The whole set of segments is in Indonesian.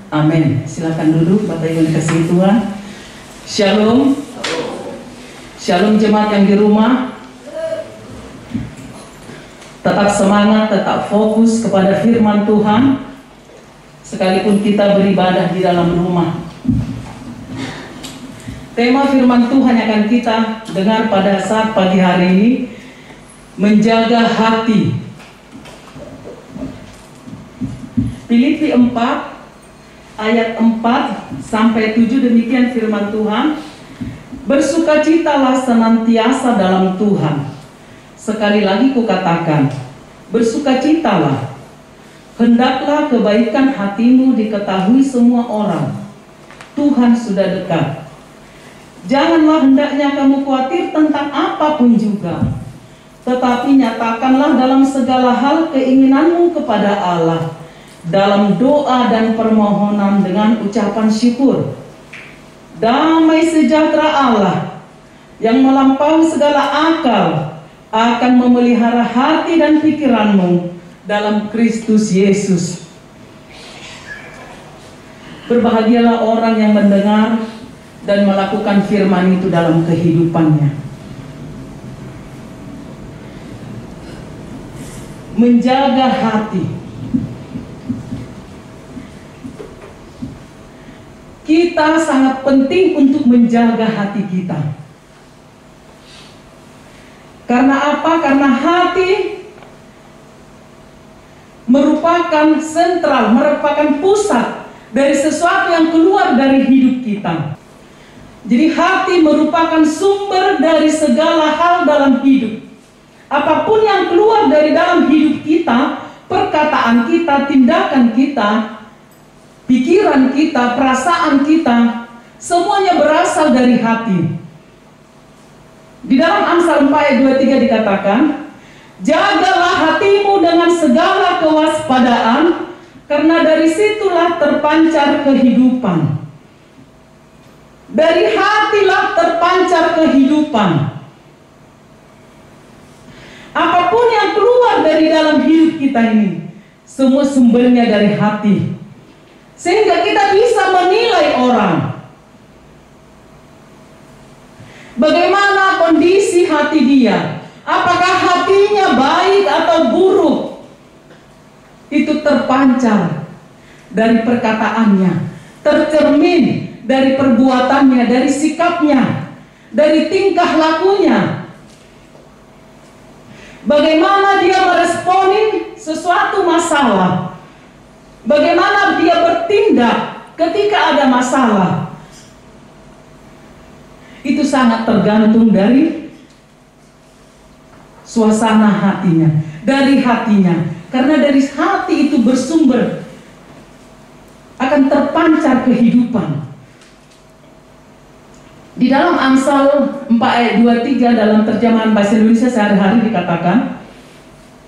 Amin. Silakan duduk, Bapak Ibu dikasihi Tuhan. Shalom. Shalom jemaat yang di rumah. Tetap semangat, tetap fokus kepada firman Tuhan, sekalipun kita beribadah di dalam rumah. Tema firman Tuhan yang akan kita dengar pada saat pagi hari ini, menjaga hati. Filipi 4 ayat 4 sampai 7, demikian firman Tuhan. Bersukacitalah senantiasa dalam Tuhan. Sekali lagi kukatakan, bersukacitalah. Hendaklah kebaikan hatimu diketahui semua orang. Tuhan sudah dekat. Janganlah hendaknya kamu khawatir tentang apapun juga, tetapi nyatakanlah dalam segala hal keinginanmu kepada Allah, dalam doa dan permohonan dengan ucapan syukur. Damai sejahtera Allah yang melampaui segala akal akan memelihara hati dan pikiranmu dalam Kristus Yesus. Berbahagialah orang yang mendengar dan melakukan firman itu dalam kehidupannya. Menjaga hati. Kita sangat penting untuk menjaga hati kita. Karena apa? Karena hati merupakan sentral, merupakan pusat dari sesuatu yang keluar dari hidup kita. Jadi hati merupakan sumber dari segala hal dalam hidup. Apapun yang keluar dari dalam hidup kita, perkataan kita, tindakan kita, pikiran kita, perasaan kita, semuanya berasal dari hati. Di dalam Amsal 4 ayat 23 dikatakan, jagalah hatimu dengan segala kewaspadaan, karena dari situlah terpancar kehidupan. Dari hatilah terpancar kehidupan. Apapun yang keluar dari dalam hidup kita ini, semua sumbernya dari hati. Sehingga kita bisa menilai orang. Bagaimana kondisi hati dia? Apakah hatinya baik atau buruk? Itu terpancar dari perkataannya, tercermin dari perbuatannya, dari sikapnya, dari tingkah lakunya. Bagaimana dia meresponi sesuatu masalah? Bagaimana dia bertindak ketika ada masalah? Itu sangat tergantung dari suasana hatinya, dari hatinya. Karena dari hati itu bersumber, akan terpancar kehidupan. Di dalam Amsal 4 ayat 23 dalam terjemahan bahasa Indonesia sehari-hari dikatakan,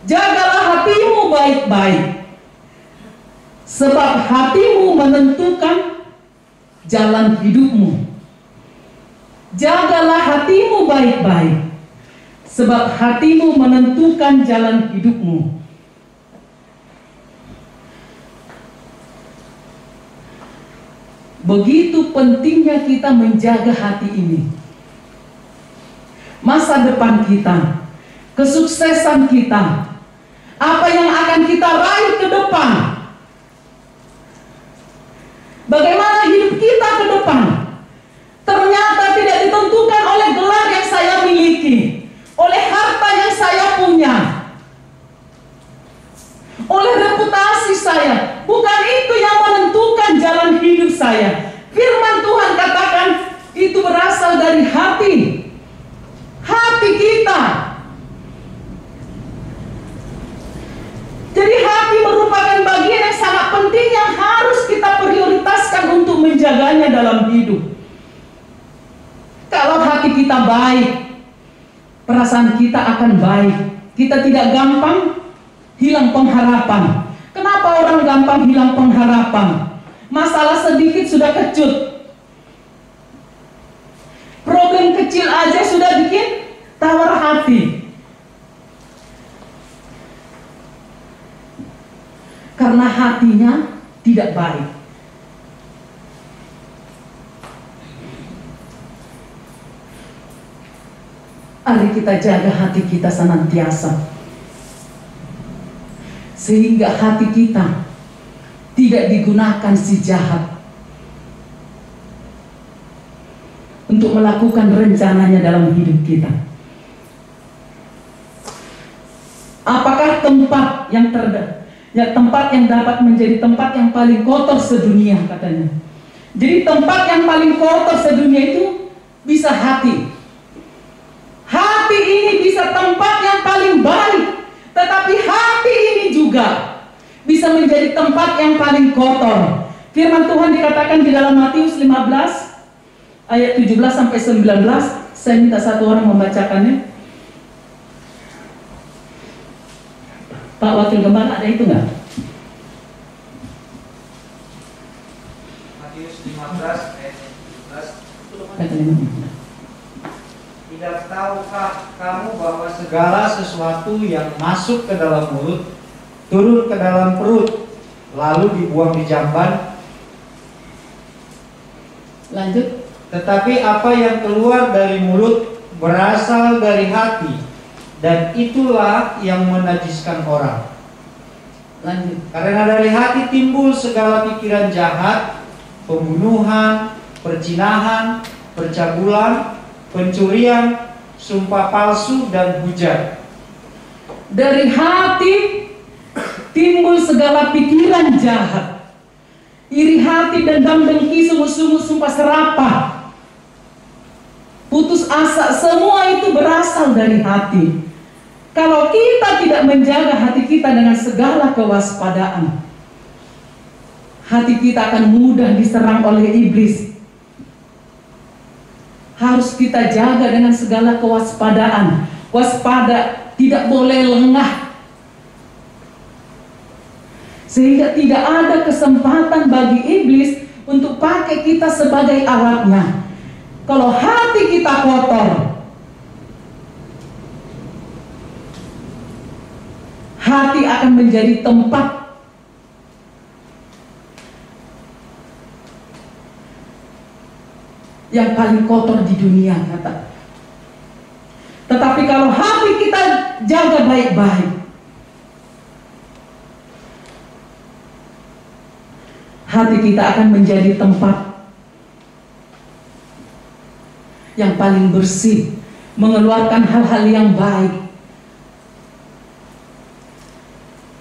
jagalah hatimu baik-baik, sebab hatimu menentukan jalan hidupmu. Jagalah hatimu baik-baik, sebab hatimu menentukan jalan hidupmu. Begitu pentingnya kita menjaga hati ini. Masa depan kita, kesuksesan kita, apa yang akan kita raih ke depan, bagaimana hidup kita ke depan, ternyata tidak ditentukan oleh gelar yang saya miliki, oleh harta yang saya punya, oleh reputasi saya. Bukan itu yang menentukan jalan hidup saya. Firman Tuhan katakan itu berasal dari hati. Hati kita. Jadi hati merupakan bagian yang sangat penting yang harus kita prioritaskan untuk menjaganya dalam hidup. Kalau hati kita baik, perasaan kita akan baik. Kita tidak gampang hilang pengharapan. Kenapa orang gampang hilang pengharapan? Masalah sedikit sudah kecut. Problem kecil aja sudah bikin tawar hati. Karena hatinya tidak baik. Mari kita jaga hati kita senantiasa, sehingga hati kita tidak digunakan si jahat untuk melakukan rencananya dalam hidup kita. Apakah tempat yang dapat menjadi tempat yang paling kotor sedunia, katanya. Jadi tempat yang paling kotor sedunia itu bisa hati. Hati ini bisa tempat yang paling baik, tetapi hati ini juga bisa menjadi tempat yang paling kotor. Firman Tuhan dikatakan di dalam Matius 15 ayat 17 sampai 19. Saya minta satu orang membacakannya. Pak Wakil Gembala, ada itu enggak? Matius 15 ayat 17. Tidak tahukah kamu bahwa segala sesuatu yang masuk ke dalam mulut turun ke dalam perut, lalu dibuang di jamban? Lanjut. Tetapi apa yang keluar dari mulut berasal dari hati, dan itulah yang menajiskan orang. Lanjut. Karena dari hati timbul segala pikiran jahat, pembunuhan, perzinahan, percabulan, pencurian, sumpah palsu, dan hujat. Dari hati timbul segala pikiran jahat, iri hati, dendam, dengki, sungguh-sungguh, sumpah serapah, putus asa, semua itu berasal dari hati. Kalau kita tidak menjaga hati kita dengan segala kewaspadaan, hati kita akan mudah diserang oleh iblis. Harus kita jaga dengan segala kewaspadaan. Waspada, tidak boleh lengah, sehingga tidak ada kesempatan bagi iblis untuk pakai kita sebagai alatnya. Kalau hati kita kotor, hati akan menjadi tempat yang paling kotor di dunia, kata. Tetapi kalau hati kita jaga baik-baik, hati kita akan menjadi tempat yang paling bersih, mengeluarkan hal-hal yang baik,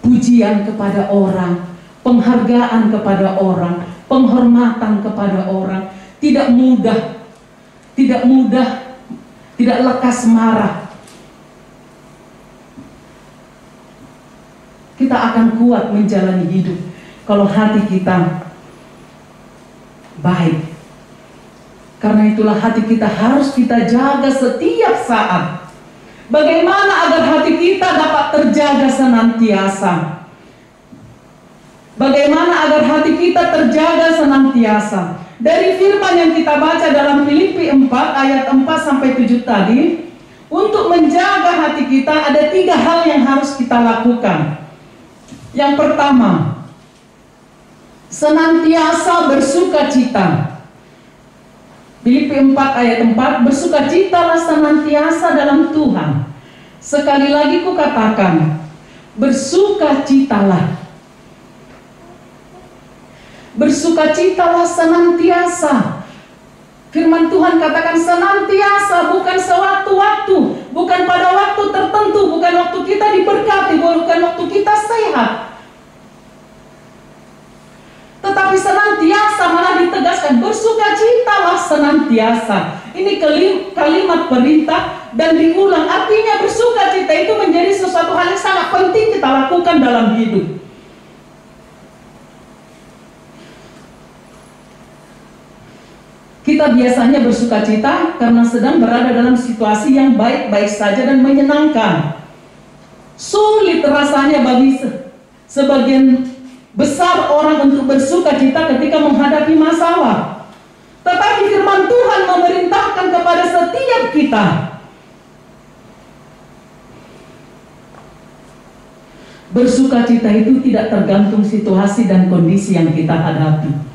pujian kepada orang, penghargaan kepada orang, penghormatan kepada orang. Tidak mudah, tidak lekas marah. Kita akan kuat menjalani hidup kalau hati kita baik. Karena itulah hati kita harus kita jaga setiap saat. Bagaimana agar hati kita dapat terjaga senantiasa? Bagaimana agar hati kita terjaga senantiasa? Dari firman yang kita baca dalam Filipi 4 ayat 4 sampai 7 tadi, untuk menjaga hati kita ada 3 hal yang harus kita lakukan. Yang pertama, senantiasa bersukacita. Filipi 4 ayat 4, bersukacitalah senantiasa dalam Tuhan. Sekali lagi kukatakan, bersukacitalah. Bersukacitalah senantiasa. Firman Tuhan katakan senantiasa, bukan sewaktu-waktu, bukan pada waktu tertentu, bukan waktu kita diberkati, bukan waktu kita sehat, tetapi senantiasa. Malah ditegaskan bersukacitalah senantiasa. Ini kalimat perintah dan diulang. Artinya bersukacita itu menjadi sesuatu hal yang sangat penting kita lakukan dalam hidup. Kita biasanya bersukacita karena sedang berada dalam situasi yang baik-baik saja dan menyenangkan. Sulit rasanya bagi sebagian besar orang untuk bersukacita ketika menghadapi masalah. Tetapi firman Tuhan memerintahkan kepada setiap kita, bersukacita itu tidak tergantung situasi dan kondisi yang kita hadapi.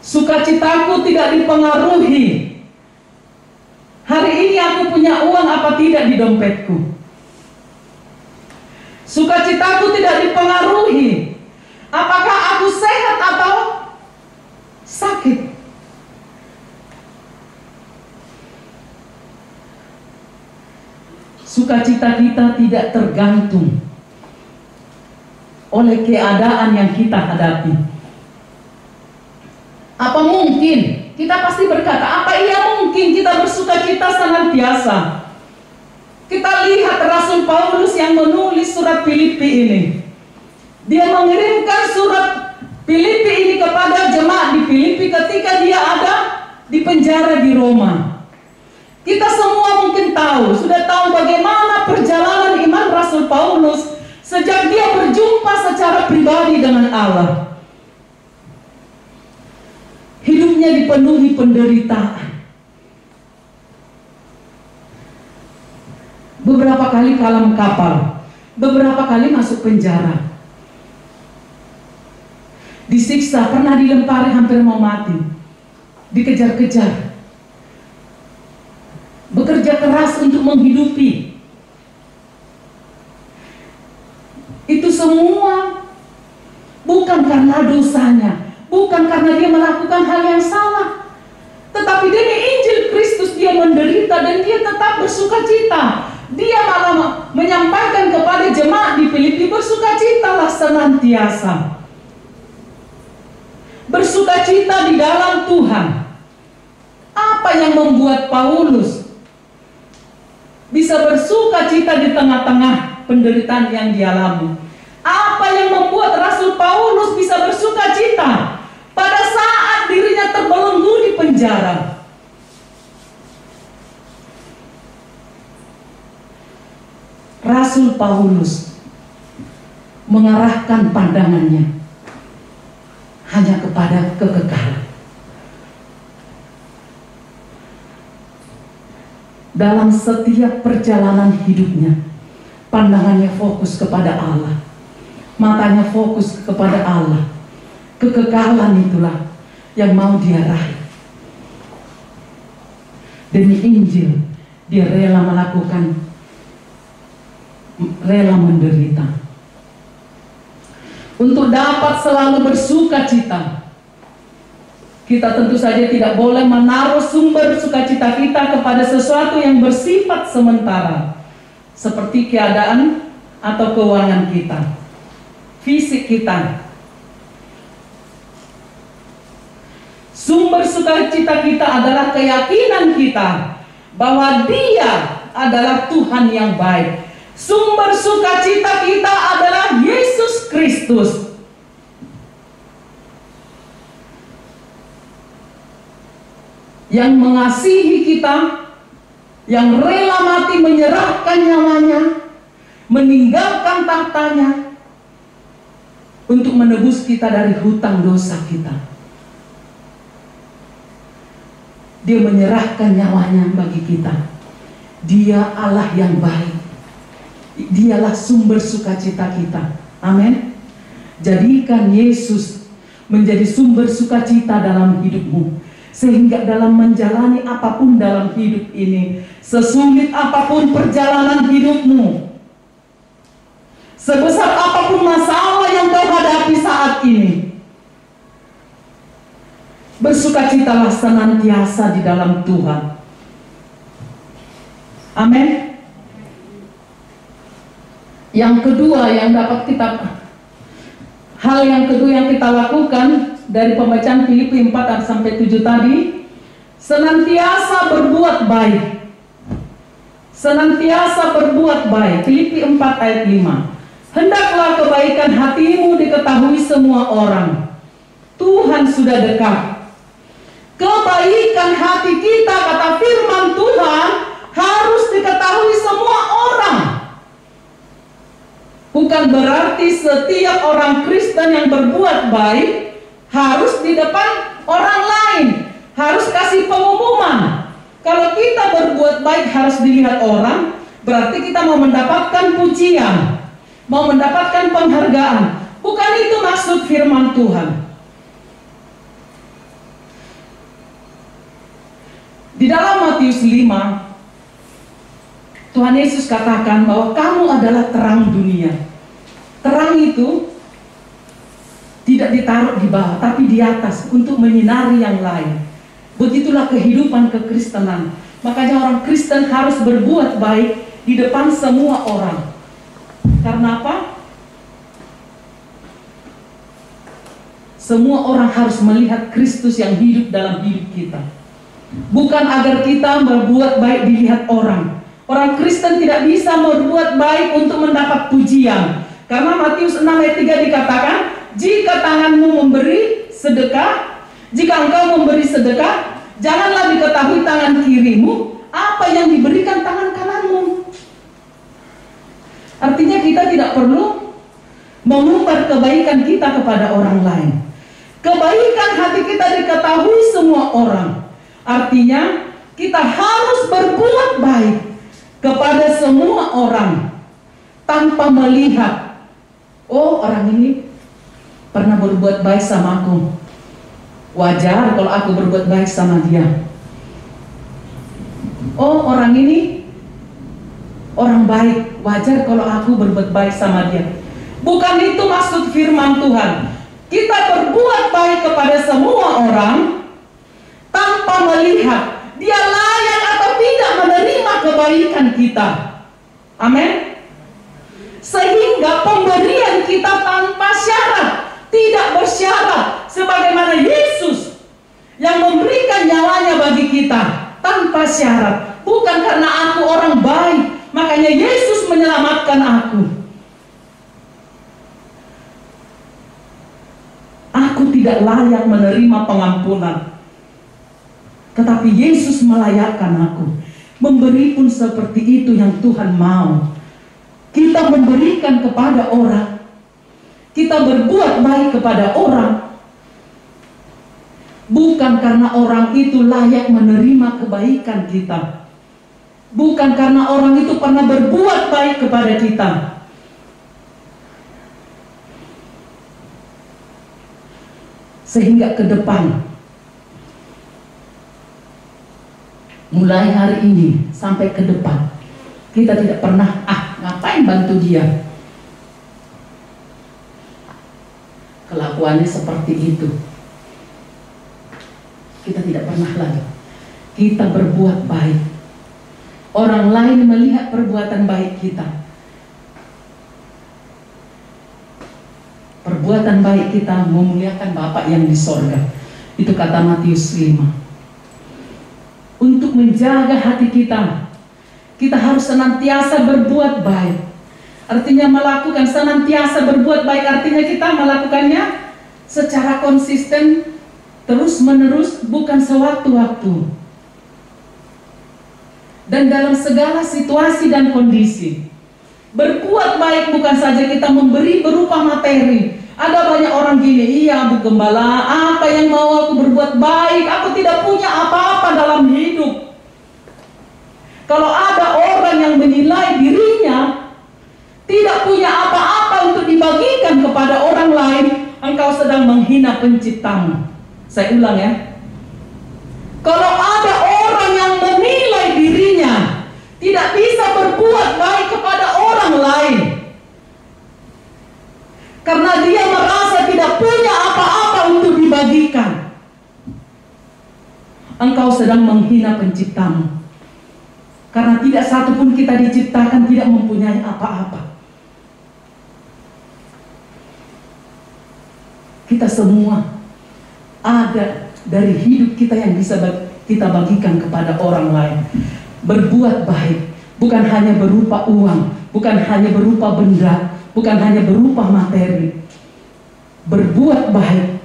Sukacitaku tidak dipengaruhi Hari ini aku punya uang apa tidak di dompetku? Sukacitaku tidak dipengaruhi apakah aku sehat atau sakit. Sukacita kita tidak tergantung oleh keadaan yang kita hadapi. Apa mungkin? Kita pasti berkata, apa iya mungkin kita bersukacita senantiasa? Kita lihat Rasul Paulus yang menulis surat Filipi ini. Dia mengirimkan surat Filipi ini kepada jemaat di Filipi ketika dia ada di penjara di Roma. Kita semua mungkin sudah tahu bagaimana perjalanan iman Rasul Paulus sejak dia berjumpa secara pribadi dengan Allah. Hidupnya dipenuhi penderitaan. Beberapa kali kalam kapal, beberapa kali masuk penjara, disiksa, pernah dilempari hampir mau mati, dikejar-kejar, bekerja keras untuk menghidupi. Itu semua bukan karena dosanya, bukan karena dia melakukan hal yang salah, tetapi demi Injil Kristus dia menderita dan dia tetap bersukacita. Dia malah menyampaikan kepada jemaat di Filipi, bersukacitalah senantiasa. Bersukacita di dalam Tuhan. Apa yang membuat Paulus bisa bersukacita di tengah-tengah penderitaan yang dialami? Apa yang membuat Rasul Paulus bisa bersukacita pada saat dirinya terbelenggu di penjara? Rasul Paulus mengarahkan pandangannya hanya kepada kekekalan. Dalam setiap perjalanan hidupnya, pandangannya fokus kepada Allah, matanya fokus kepada Allah. Kekekalan itulah yang mau dia raih. Demi Injil, dia rela menderita untuk dapat selalu bersukacita. Kita tentu saja tidak boleh menaruh sumber sukacita kita kepada sesuatu yang bersifat sementara, seperti keadaan atau keuangan kita, fisik kita. Sumber sukacita kita adalah keyakinan kita bahwa Dia adalah Tuhan yang baik. Sumber sukacita kita adalah Yesus Kristus. Yang mengasihi kita, yang rela mati menyerahkan nyawanya, meninggalkan tahtanya untuk menebus kita dari hutang dosa kita. Dia menyerahkan nyawanya bagi kita. Dia Allah yang baik. Dialah sumber sukacita kita. Amin. Jadikan Yesus menjadi sumber sukacita dalam hidupmu, sehingga dalam menjalani apapun dalam hidup ini, sesulit apapun perjalanan hidupmu, sebesar apapun masalah yang kau hadapi saat ini, bersukacitalah senantiasa di dalam Tuhan. Amin. Yang kedua yang yang kita lakukan dari pembacaan Filipi 4-7 tadi, senantiasa berbuat baik. Senantiasa berbuat baik. Filipi 4 ayat 5. Hendaklah kebaikan hatimu diketahui semua orang. Tuhan sudah dekat. Kebaikan hati kita, kata firman Tuhan, harus diketahui semua orang. Bukan berarti setiap orang Kristen yang berbuat baik harus di depan orang lain, harus kasih pengumuman. Kalau kita berbuat baik harus dilihat orang, berarti kita mau mendapatkan pujian, mau mendapatkan penghargaan. Bukan itu maksud firman Tuhan. Di dalam Matius 5, Tuhan Yesus katakan bahwa kamu adalah terang dunia. Terang itu tidak ditaruh di bawah, tapi di atas untuk menyinari yang lain. Begitulah kehidupan kekristenan. Makanya orang Kristen harus berbuat baik di depan semua orang. Karena apa? Semua orang harus melihat Kristus yang hidup dalam hidup kita. Bukan agar kita berbuat baik dilihat orang. Orang Kristen tidak bisa berbuat baik untuk mendapat pujian. Karena Matius 6 ayat 3 dikatakan, jika tanganmu memberi sedekah, jika engkau memberi sedekah, janganlah diketahui tangan kirimu apa yang diberikan tangan kananmu. Artinya kita tidak perlu mengumbar kebaikan kita kepada orang lain. Kebaikan hati kita diketahui semua orang. Artinya kita harus berbuat baik kepada semua orang tanpa melihat, oh orang ini pernah berbuat baik sama aku, wajar kalau aku berbuat baik sama dia. Oh orang ini orang baik, wajar kalau aku berbuat baik sama dia. Bukan itu maksud firman Tuhan. Kita berbuat baik kepada semua orang tanpa melihat dia layak atau tidak menerima kebaikan kita. Amin. Sehingga pemberian kita tanpa syarat, tidak bersyarat, sebagaimana Yesus yang memberikan nyawanya bagi kita tanpa syarat. Bukan karena aku orang baik, makanya Yesus menyelamatkan aku. Aku tidak layak menerima pengampunan, tetapi Yesus melayakkan aku. Memberi pun seperti itu yang Tuhan mau. Kita memberikan kepada orang, kita berbuat baik kepada orang, bukan karena orang itu layak menerima kebaikan kita, bukan karena orang itu pernah berbuat baik kepada kita. Sehingga ke depan, mulai hari ini sampai ke depan, kita tidak pernah ngapain bantu dia. Kelakuannya seperti itu. Kita tidak pernah lagi. Kita berbuat baik. Orang lain melihat perbuatan baik kita. Perbuatan baik kita memuliakan Bapa yang di sorga. Itu kata Matius 5. Untuk menjaga hati kita, kita harus senantiasa berbuat baik. Artinya melakukan senantiasa berbuat baik, artinya kita melakukannya secara konsisten, terus menerus, bukan sewaktu-waktu. Dan dalam segala situasi dan kondisi. Berbuat baik bukan saja kita memberi berupa materi. Ada banyak orang gini, iya Bu Gembala, apa yang mau aku berbuat baik? Aku tidak punya apa-apa dalam hidup. Kalau ada orang yang menilai dirinya tidak punya apa-apa untuk dibagikan kepada orang lain, engkau sedang menghina penciptamu. Saya ulang ya. Kalau ada orang yang menilai dirinya tidak bisa berbuat baik kepada orang lain karena dia merasa tidak punya apa-apa untuk dibagikan, engkau sedang menghina penciptamu. Karena tidak satu pun kita diciptakan tidak mempunyai apa-apa. Kita semua ada dari hidup kita yang bisa kita bagikan kepada orang lain. Berbuat baik bukan hanya berupa uang, bukan hanya berupa benda, bukan hanya berupa materi. Berbuat baik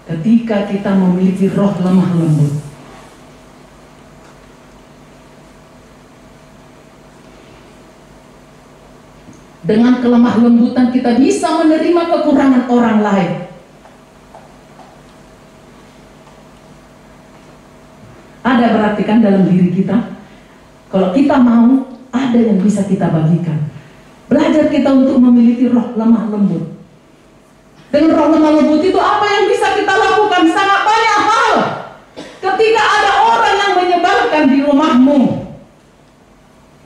ketika kita memiliki roh lemah lembut. Dengan kelemah lembutan kita bisa menerima kekurangan orang lain. Ada berarti kan dalam diri kita, kalau kita mau, ada yang bisa kita bagikan. Belajar kita untuk memiliki roh lemah lembut. Dengan roh lemah lembut itu apa yang bisa kita lakukan? Sangat banyak hal. Ketika ada orang yang menyebalkan di rumahmu,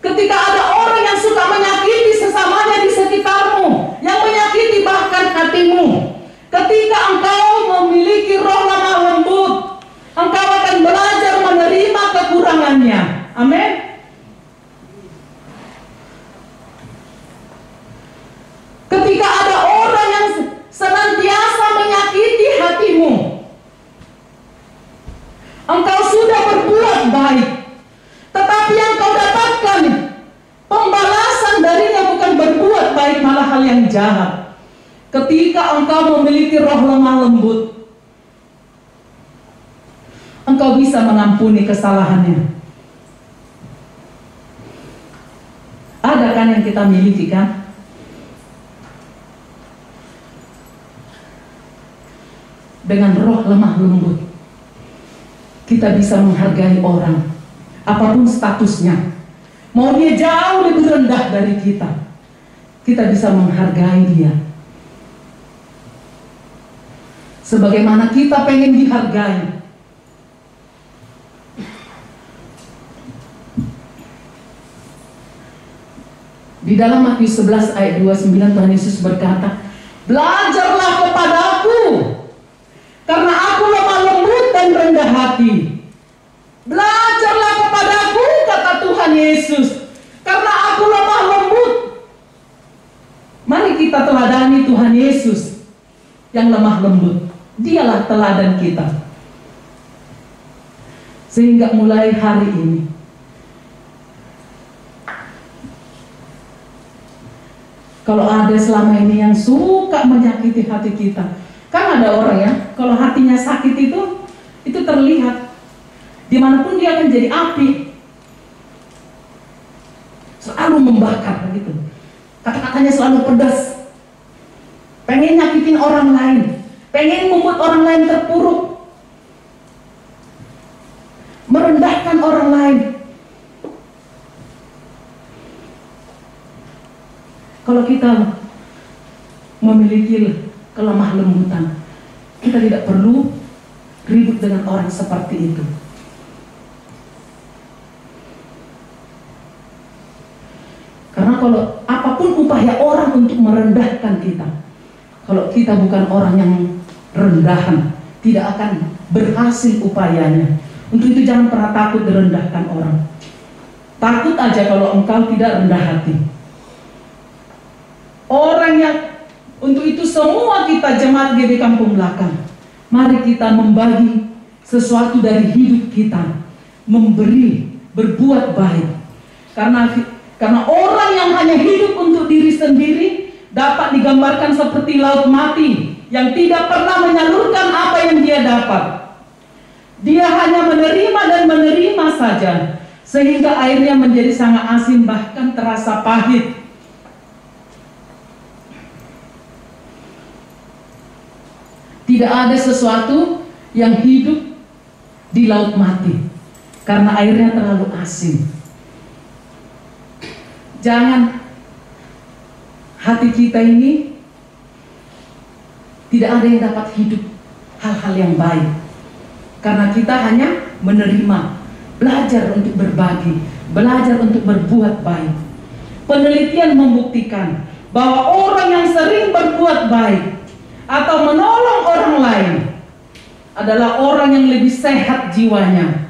ketika ada orang yang suka menyakiti sesamanya di sekitarmu, yang menyakiti bahkan hatimu, ketika engkau memiliki roh lemah lembut, engkau akan belajar menerima kekurangannya. Amin. Ketika ada orang yang senantiasa menyakiti hatimu, engkau sudah berbuat baik, tetapi yang kau dapatkan pembalasan darinya bukan berbuat baik, malah hal yang jahat. Ketika engkau memiliki roh lemah lembut, engkau bisa mengampuni kesalahannya. Ada kan yang kita miliki kan? Dengan roh lemah lembut, kita bisa menghargai orang, apapun statusnya. Mau dia jauh lebih rendah dari kita bisa menghargai dia. Sebagaimana kita pengen dihargai. Di dalam Matius 11 ayat 29 Tuhan Yesus berkata, "Belajarlah kepadaku, karena aku lemah lembut dan rendah hati." Belajarlah kepadaku, kata Tuhan Yesus, karena aku lemah lembut. Mari kita teladani Tuhan Yesus yang lemah lembut. Dialah teladan kita. Sehingga mulai hari ini, kalau ada selama ini yang suka menyakiti hati kita, kan ada orang ya, kalau hatinya sakit itu terlihat. Dimanapun dia akan jadi api, selalu membakar begitu. Kata-katanya selalu pedas, pengen nyakitin orang lain, pengen membuat orang lain terpuruk, merendahkan orang lain. Kalau kita memiliki kelemah lembutan, kita tidak perlu ribut dengan orang seperti itu. Karena kalau apapun upaya orang untuk merendahkan kita, kalau kita bukan orang yang rendahan, tidak akan berhasil upayanya. Untuk itu jangan pernah takut direndahkan orang. Takut aja kalau engkau tidak rendah hati. Orang yang untuk itu semua kita jemaat GBI Kampung Belakang, mari kita membagi sesuatu dari hidup kita, memberi, berbuat baik. Karena orang yang hanya hidup untuk diri sendiri dapat digambarkan seperti laut mati yang tidak pernah menyalurkan apa yang dia dapat. Dia hanya menerima dan menerima saja, sehingga airnya menjadi sangat asin, bahkan terasa pahit. Tidak ada sesuatu yang hidup di laut mati karena airnya terlalu asin. Jangan hati kita ini tidak ada yang dapat hidup hal-hal yang baik, karena kita hanya menerima, belajar untuk berbagi, belajar untuk berbuat baik. Penelitian membuktikan bahwa orang yang sering berbuat baik atau menolong orang lain adalah orang yang lebih sehat jiwanya.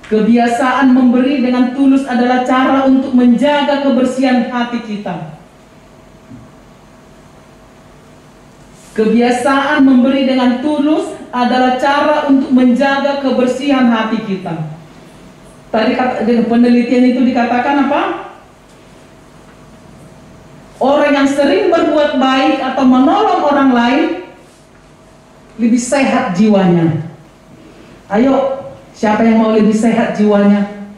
Kebiasaan memberi dengan tulus adalah cara untuk menjaga kebersihan hati kita. Kebiasaan memberi dengan tulus adalah cara untuk menjaga kebersihan hati kita. Tadi dengan penelitian itu dikatakan apa? Orang yang sering berbuat baik atau menolong orang lain lebih sehat jiwanya. Ayo, siapa yang mau lebih sehat jiwanya?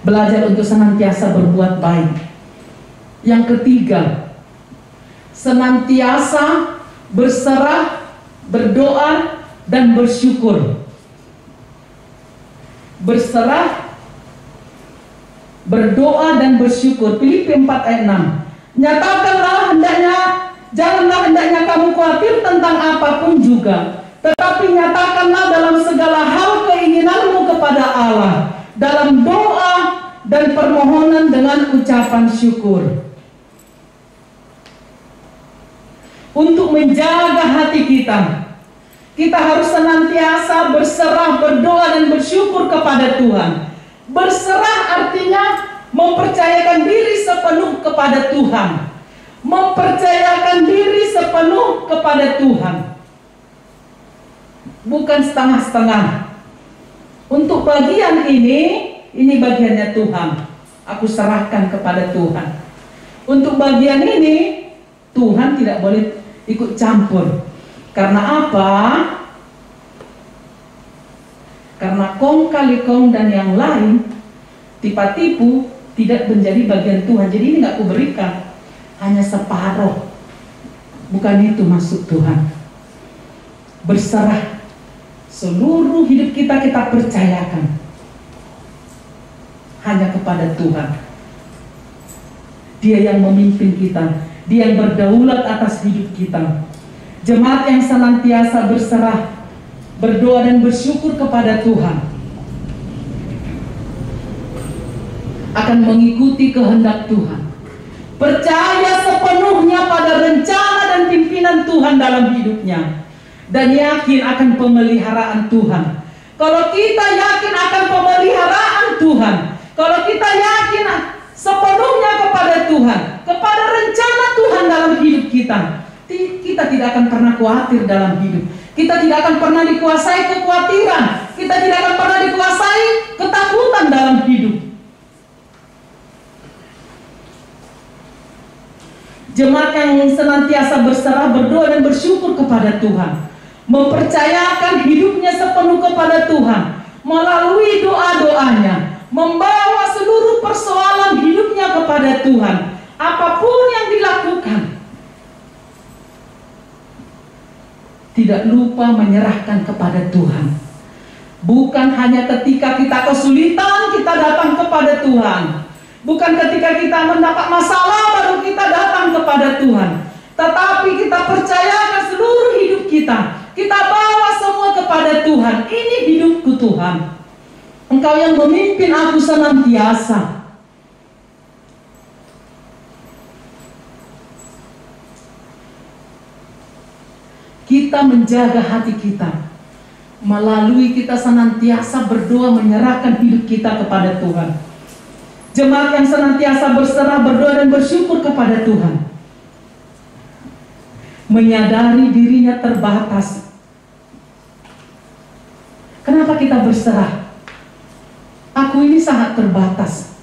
Belajar untuk senantiasa berbuat baik. Yang ketiga, senantiasa berserah, berdoa, dan bersyukur. Berserah, berdoa, dan bersyukur. Filipi 4 ayat 6. Nyatakanlah janganlah hendaknya kamu khawatir tentang apapun juga, tetapi nyatakanlah dalam segala hal keinginanmu kepada Allah, dalam doa dan permohonan dengan ucapan syukur. Untuk menjaga hati kita, kita harus senantiasa berserah, berdoa dan bersyukur kepada Tuhan. Berserah artinya mempercayakan diri sepenuh kepada Tuhan. Mempercayakan diri sepenuh kepada Tuhan. Bukan setengah-setengah. Untuk bagian ini bagiannya Tuhan. Aku serahkan kepada Tuhan. Untuk bagian ini, Tuhan tidak boleh ikut campur. Karena apa? Karena kong kali kong dan yang lain, tipu tidak menjadi bagian Tuhan. Jadi ini nggak kuberikan, hanya separuh. Bukan itu maksud Tuhan. Berserah, seluruh hidup kita percayakan hanya kepada Tuhan. Dia yang memimpin kita, Dia yang berdaulat atas hidup kita. Jemaat yang senantiasa berserah, berdoa dan bersyukur kepada Tuhan akan mengikuti kehendak Tuhan. Percaya sepenuhnya pada rencana dan pimpinan Tuhan dalam hidupnya, dan yakin akan pemeliharaan Tuhan. Kalau kita yakin akan pemeliharaan Tuhan, kalau kita yakin sepenuhnya kepada Tuhan, kepada rencana Tuhan dalam hidup kita, kita tidak akan pernah khawatir dalam hidup. Kita tidak akan pernah dikuasai kekhawatiran. Kita tidak akan pernah dikuasai ketakutan dalam hidup. Jemaat yang senantiasa berserah, berdoa dan bersyukur kepada Tuhan, mempercayakan hidupnya sepenuh kepada Tuhan, melalui doa-doanya, membawa seluruh persoalan hidupnya kepada Tuhan. Apapun yang dilakukan, tidak lupa menyerahkan kepada Tuhan. Bukan hanya ketika kita kesulitan kita datang kepada Tuhan. Bukan ketika kita mendapat masalah baru kita datang kepada Tuhan. Tetapi kita percayakan seluruh hidup kita. Kita bawa semua kepada Tuhan. Ini hidupku Tuhan. Engkau yang memimpin aku senantiasa. Kita menjaga hati kita melalui kita senantiasa berdoa menyerahkan hidup kita kepada Tuhan. Jemaat yang senantiasa berserah, berdoa dan bersyukur kepada Tuhan, menyadari dirinya terbatas. Kenapa kita berserah? Aku ini sangat terbatas.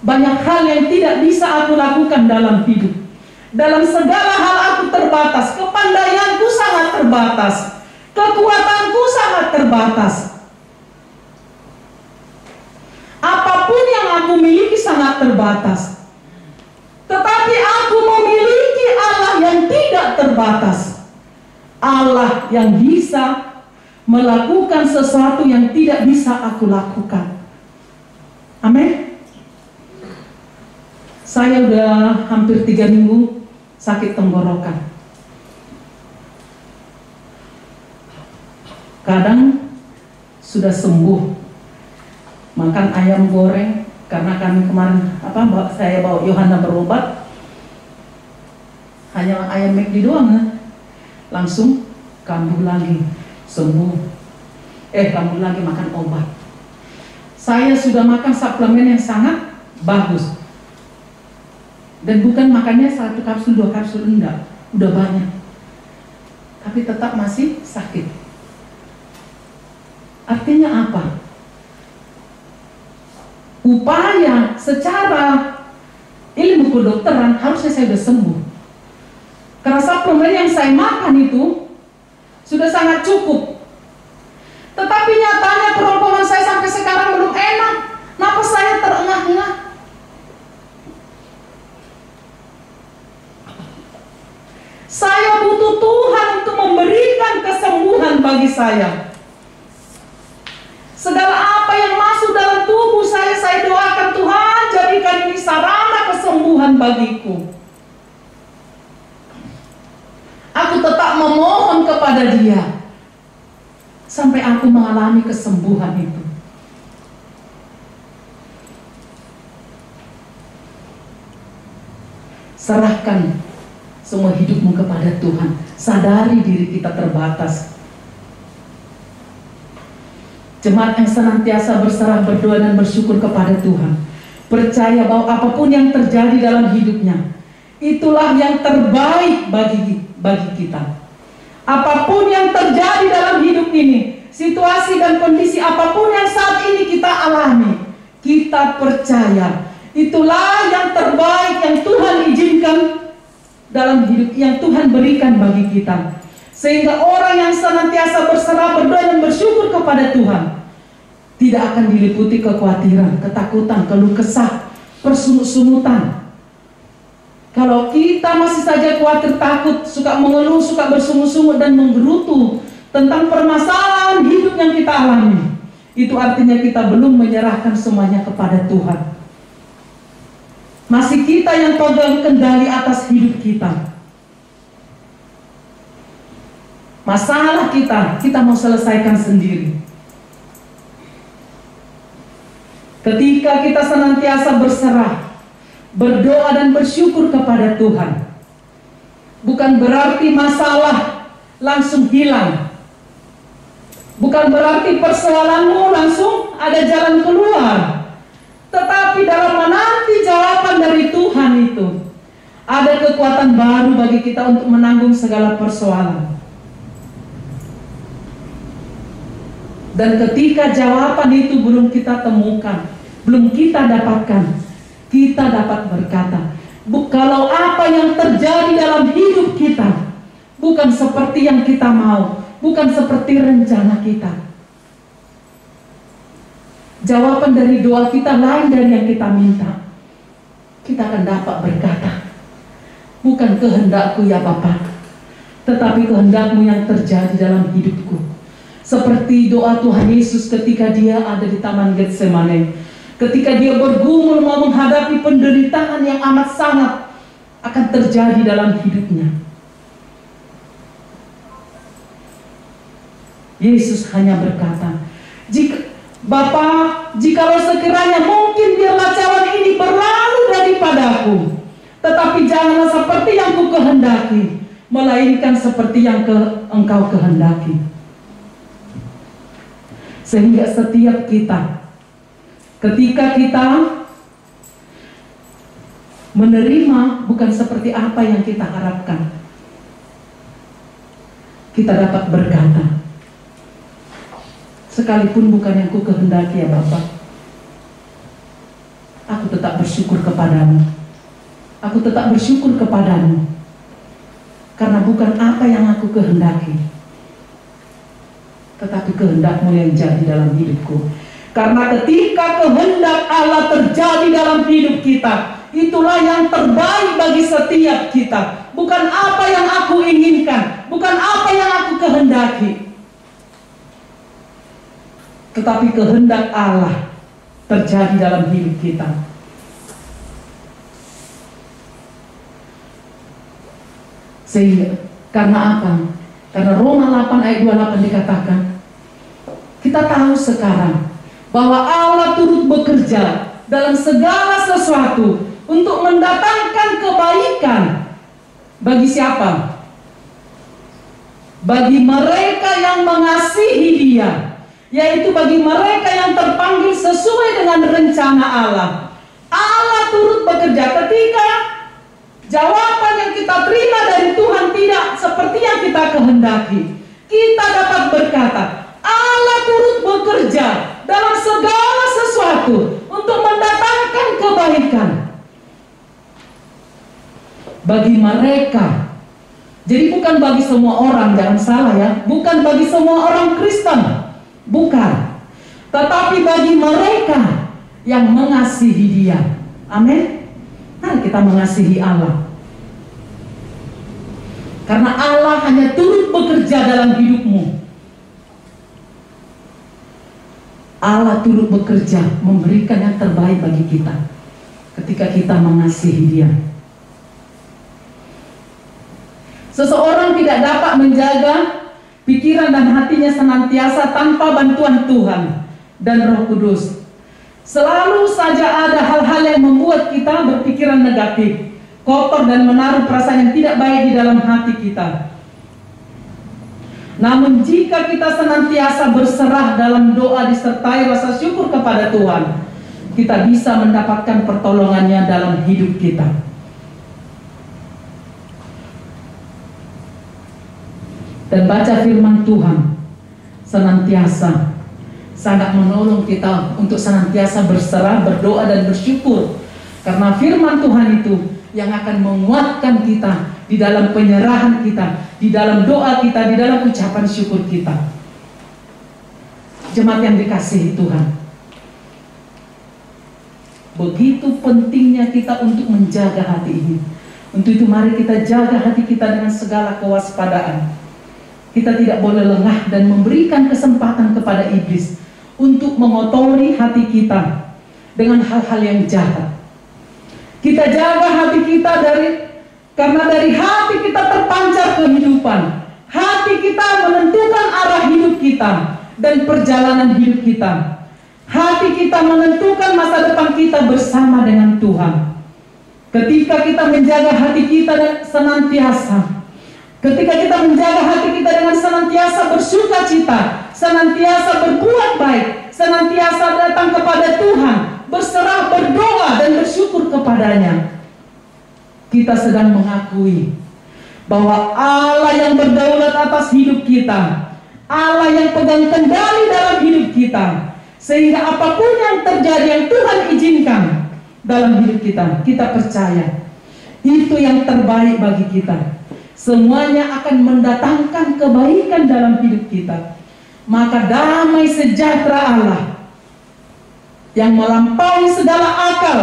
Banyak hal yang tidak bisa aku lakukan dalam hidup. Dalam segala hal aku terbatas. Kepandaianku sangat terbatas. Kekuatanku sangat terbatas. Apapun yang aku miliki sangat terbatas. Tetapi aku memiliki Allah yang tidak terbatas. Allah yang bisa melakukan sesuatu yang tidak bisa aku lakukan. Amin. Saya udah hampir 3 minggu sakit tenggorokan. Kadang sudah sembuh, makan ayam goreng, karena kami kemarin saya bawa Yohana berobat, hanya ayam McD doang, langsung kambuh lagi, sembuh. Kambuh lagi makan obat. Saya sudah makan suplemen yang sangat bagus. Dan bukan makannya 1 kapsul, 2 kapsul, enggak. Udah banyak. Tapi tetap masih sakit. Artinya apa? Upaya secara ilmu kedokteran harusnya saya sudah sembuh. Karena suplemen yang saya makan itu sudah sangat cukup. Tetapi nyatanya kerongkongan saya sampai sekarang belum enak. Napas saya terengah-engah. Saya butuh Tuhan untuk memberikan kesembuhan bagi saya. Segala apa yang masuk dalam tubuh saya doakan Tuhan jadikan ini sarana kesembuhan Tuhan bagiku. Aku tetap memohon kepada Dia sampai aku mengalami kesembuhan itu. Serahkan semua hidupmu kepada Tuhan. Sadari diri kita terbatas. Jemaat yang senantiasa berserah, berdoa dan bersyukur kepada Tuhan, percaya bahwa apapun yang terjadi dalam hidupnya, itulah yang terbaik bagi kita. Apapun yang terjadi dalam hidup ini, situasi dan kondisi apapun yang saat ini kita alami, kita percaya itulah yang terbaik yang Tuhan izinkan dalam hidup, yang Tuhan berikan bagi kita. Sehingga orang yang senantiasa berserah, berdoa dan bersyukur kepada Tuhan tidak akan diliputi kekhawatiran, ketakutan, keluh kesah, persungut-sungutan. Kalau kita masih saja khawatir, takut, suka mengeluh, suka bersungut-sungut dan menggerutu tentang permasalahan hidup yang kita alami, itu artinya kita belum menyerahkan semuanya kepada Tuhan. Masih kita yang pegang kendali atas hidup kita. Masalah kita mau selesaikan sendiri. Ketika kita senantiasa berserah, berdoa dan bersyukur kepada Tuhan, bukan berarti masalah langsung hilang. Bukan berarti persoalanmu langsung ada jalan keluar. Tetapi dalam menanti jawaban dari Tuhan itu, ada kekuatan baru bagi kita untuk menanggung segala persoalan. Dan ketika jawaban itu belum kita temukan, belum kita dapatkan, kita dapat berkata, kalau apa yang terjadi dalam hidup kita bukan seperti yang kita mau, bukan seperti rencana kita, jawaban dari doa kita lain dari yang kita minta, kita akan dapat berkata, bukan kehendakku ya Bapa, tetapi kehendakmu yang terjadi dalam hidupku. Seperti doa Tuhan Yesus ketika Dia ada di Taman Getsemane, ketika Dia bergumul mau menghadapi penderitaan yang amat sangat akan terjadi dalam hidupnya. Yesus hanya berkata, Bapa, jikalau sekiranya mungkin biarlah cawan ini berlalu daripadaku, tetapi janganlah seperti yang ku kehendaki, melainkan seperti yang Engkau kehendaki. Sehingga setiap kita, ketika kita menerima bukan seperti apa yang kita harapkan, kita dapat berkata, sekalipun bukan yang ku kehendaki ya Bapa, aku tetap bersyukur kepadamu. Aku tetap bersyukur kepadamu, karena bukan apa yang aku kehendaki, tetapi kehendak-Mu yang jadi dalam hidupku. Karena ketika kehendak Allah terjadi dalam hidup kita, itulah yang terbaik bagi setiap kita. Bukan apa yang aku inginkan, bukan apa yang aku kehendaki, tetapi kehendak Allah terjadi dalam hidup kita. Sehingga, karena apa? Karena Roma 8 ayat 28 dikatakan, kita tahu sekarang bahwa Allah turut bekerja dalam segala sesuatu untuk mendatangkan kebaikan. Bagi siapa? Bagi mereka yang mengasihi Dia, yaitu bagi mereka yang terpanggil sesuai dengan rencana Allah. Allah turut bekerja ketika jawaban yang kita terima dari Tuhan tidak seperti yang kita kehendaki. Kita dapat berkata, Allah turut bekerja dalam segala sesuatu untuk mendatangkan kebaikan bagi mereka. Jadi bukan bagi semua orang, jangan salah ya, bukan bagi semua orang Kristen, bukan, tetapi bagi mereka yang mengasihi Dia. Amin. Mari kita mengasihi Allah, karena Allah hanya turut bekerja dalam hidupmu. Allah turut bekerja memberikan yang terbaik bagi kita. ketika kita mengasihi Dia. Seseorang tidak dapat menjaga pikiran dan hatinya senantiasa tanpa bantuan Tuhan dan Roh Kudus. Selalu saja ada hal-hal yang membuat kita berpikiran negatif, kotor, dan menaruh perasaan yang tidak baik di dalam hati kita. Namun jika kita senantiasa berserah dalam doa disertai rasa syukur kepada Tuhan, kita bisa mendapatkan pertolongannya dalam hidup kita. Dan baca firman Tuhan senantiasa sangat menolong kita untuk senantiasa berserah, berdoa, dan bersyukur. Karena firman Tuhan itu yang akan menguatkan kita di dalam penyerahan kita, di dalam doa kita, di dalam ucapan syukur kita. Jemaat yang dikasihi Tuhan, begitu pentingnya kita untuk menjaga hati ini. Untuk itu mari kita jaga hati kita dengan segala kewaspadaan. Kita tidak boleh lengah dan memberikan kesempatan kepada iblis untuk mengotori hati kita dengan hal-hal yang jahat. Kita jaga hati kita karena dari hati kita terpancar kehidupan. Hati kita menentukan arah hidup kita dan perjalanan hidup kita. Hati kita menentukan masa depan kita bersama dengan Tuhan. Ketika kita menjaga hati kita senantiasa, ketika kita menjaga hati kita dengan senantiasa bersuka cita, senantiasa berbuat baik, senantiasa datang kepada Tuhan, berserah, berdoa, dan bersyukur kepadanya, kita sedang mengakui bahwa Allah yang berdaulat atas hidup kita, Allah yang pegang kendali dalam hidup kita, sehingga apapun yang terjadi yang Tuhan izinkan dalam hidup kita, kita percaya itu yang terbaik bagi kita. Semuanya akan mendatangkan kebaikan dalam hidup kita. Maka damai sejahtera Allah yang melampaui segala akal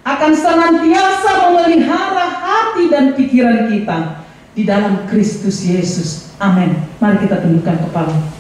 akan senantiasa memelihara hati dan pikiran kita di dalam Kristus Yesus. Amin. Mari kita tundukkan kepala.